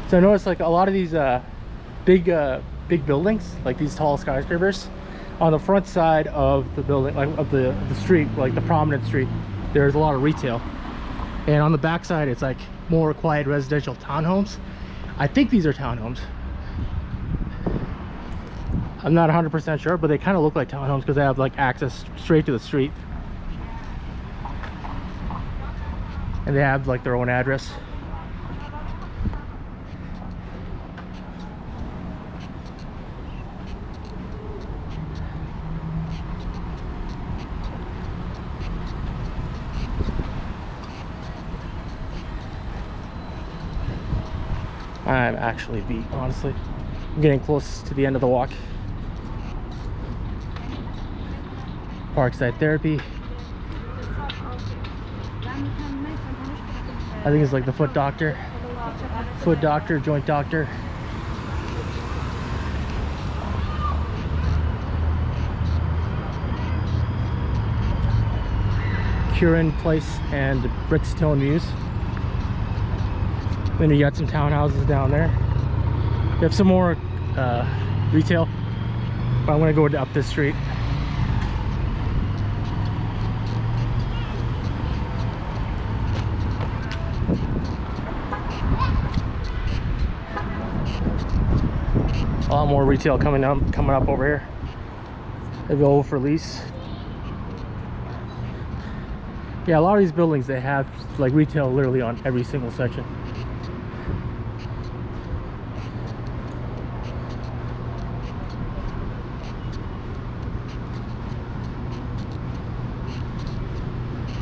So I noticed like a lot of these big big buildings, like these tall skyscrapers. On the front side of the building, like of the street, like the prominent street, there's a lot of retail. And on the back side, it's like more quiet residential townhomes. I think these are townhomes. I'm not 100% sure, but they kind of look like townhomes because they have like access straight to the street. And they have like their own address. I'm actually beat, honestly. I'm getting close to the end of the walk. Parkside Therapy. I think it's like the foot doctor, joint doctor. Curran Place and Brickstone Muse. Then you got some townhouses down there. You have some more retail, but I'm gonna go up this street. A lot more retail coming up over here. Available for lease. Yeah, a lot of these buildings, they have like retail literally on every single section.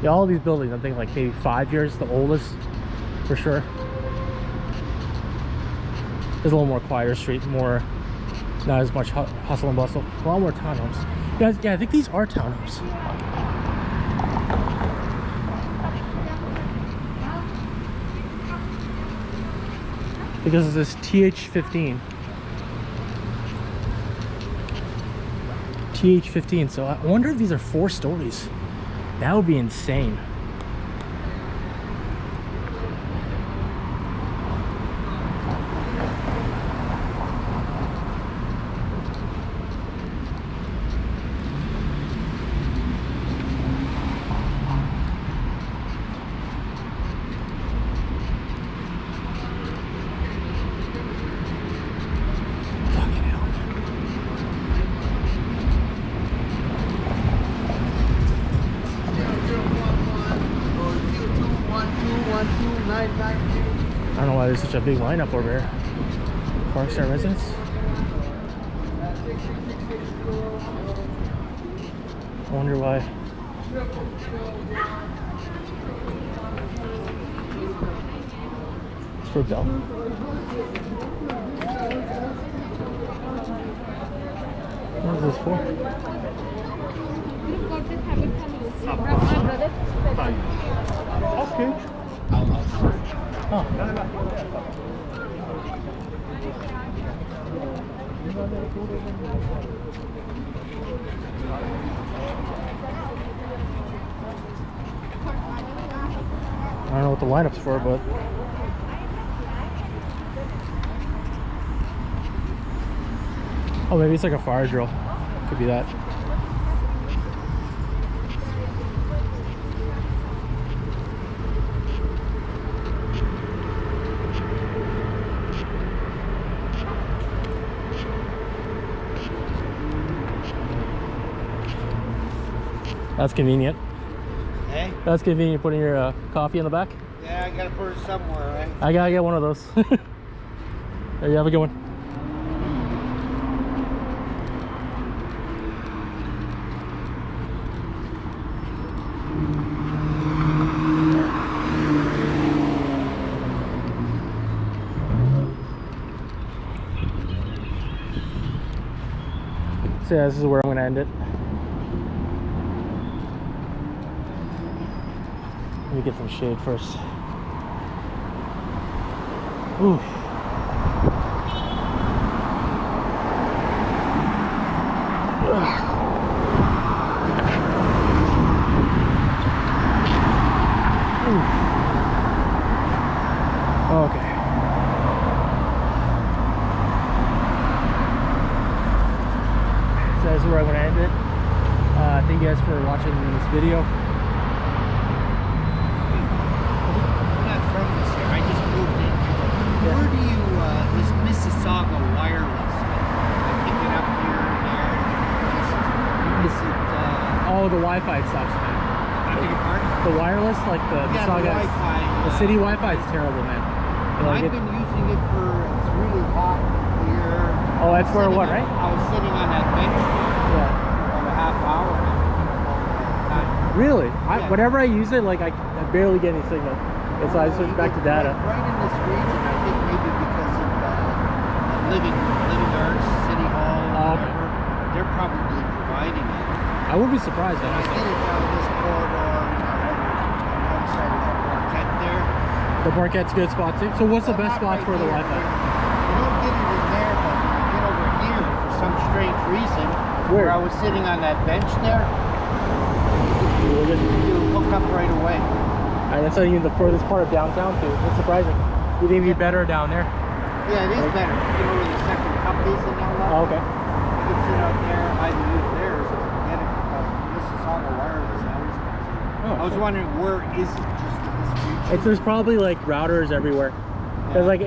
Yeah, all these buildings, I'm thinking like maybe 5 years, the oldest for sure. There's a little more quieter street, more, not as much hustle and bustle. A lot more townhomes. Yeah, I think these are townhomes. Because of this TH15. TH15, so I wonder if these are 4 stories. That would be insane. I don't know why there's such a big lineup over here. Parkside residents. I wonder why. It's for Bell. What is this for? Okay. Oh. I don't know what the lineup's for, but oh, maybe it's like a fire drill. Could be that. That's convenient. Hey? That's convenient, putting your coffee in the back. Yeah, I gotta put it somewhere, right? I gotta get one of those. There you have a good one. So yeah, this is where I'm gonna end it. Let me get some shade first. Ooh. Okay. So this is where I'm gonna end it. Thank you guys for watching this video. I'm not from this here. I just moved in. Yeah. Where do you, this Mississauga wireless, I pick it up here and there. Is it, Oh, the Wi-Fi sucks, man. I beg your pardon? The wireless, like the Yeah, the Mississauga, Wi-Fi. the city Wi-Fi is terrible, man. Like I've been using it for, it's really hot here. Oh, that's where what, Sitting right? I was sitting on that bench there Yeah. for about a half hour and I was all the time. Really? Yeah. Whenever I use it, like I barely get any signal. And so I switch back to data. Right in this region, I think maybe because of Living Arts, City Hall, Oh, okay. whatever, they're probably providing it. I wouldn't be surprised, And I honestly. get it down this corridor, on one side of that Marquette there. The Marquette's a good spot too. So what's the Well, best not spot for the here. Wi-Fi? You don't get it in there, but you get over here for some strange reason. Where? Where I was sitting on that bench there, you hook up right away. And that's not even the furthest part of downtown too. It's surprising. You think it'd be better down there? Yeah, it is better. You know where the second cup is in that lot? Oh, okay. You can sit out there, either use theirs or get it. Mississauga wireless always comes in. Oh, I was cool. wondering, where is it just in this region? There's probably like routers everywhere. Because like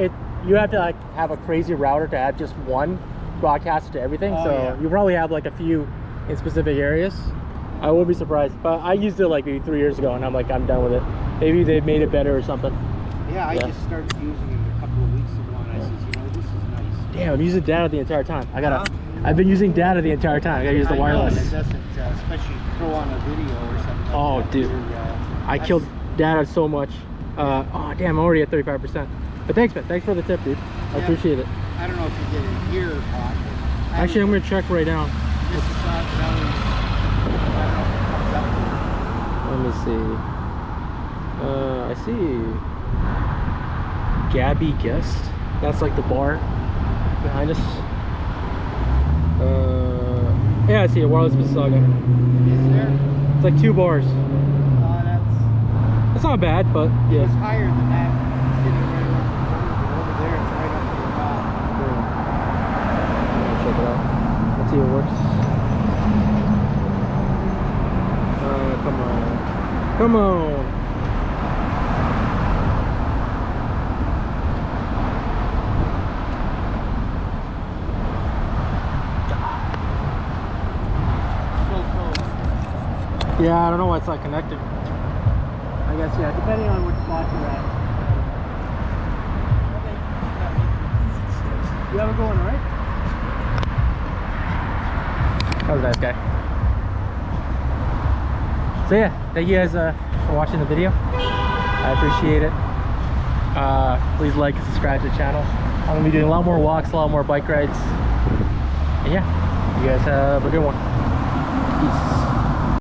you have to like have a crazy router to have just one broadcast to everything. Oh, So yeah. you probably have like a few in specific areas. I would be surprised. But I used it like maybe 3 years ago and I'm like, I'm done with it. Maybe they've made it better or something. Yeah, I Yeah. just started using it a couple of weeks ago and I said, you know, this is nice. Damn, I'm using data the entire time. I've been using data the entire time. I gotta use the I know, wireless. and it doesn't, especially throw on a video or something. Like Oh, that, dude. I that's- killed data so much. Oh damn, I'm already at 35%. But thanks, man. Thanks for the tip, dude. I Yeah. appreciate it. I don't know if you get it here or not. Actually, I'm gonna check right now. Mississauga Valley, I don't know if it comes up. Let me see. I see Gabby Guest. That's like the bar behind us. Yeah, I see it. Wireless Mississauga. Is there? It's like 2 bars. That's It's not bad, but yeah. it's higher than that. Sitting right around the corner, but over there it's right up to the top. Check it out. Let's see if it works. Come on. Come on. Still close. Yeah, I don't know why it's not connecting. I guess, yeah, depending on which spot you're at. You have it going, all right? That was a nice guy. So yeah, thank you guys for watching the video. I appreciate it. Please like and subscribe to the channel. I'm gonna be doing a lot more walks, a lot more bike rides. And yeah, you guys have a good one. Peace.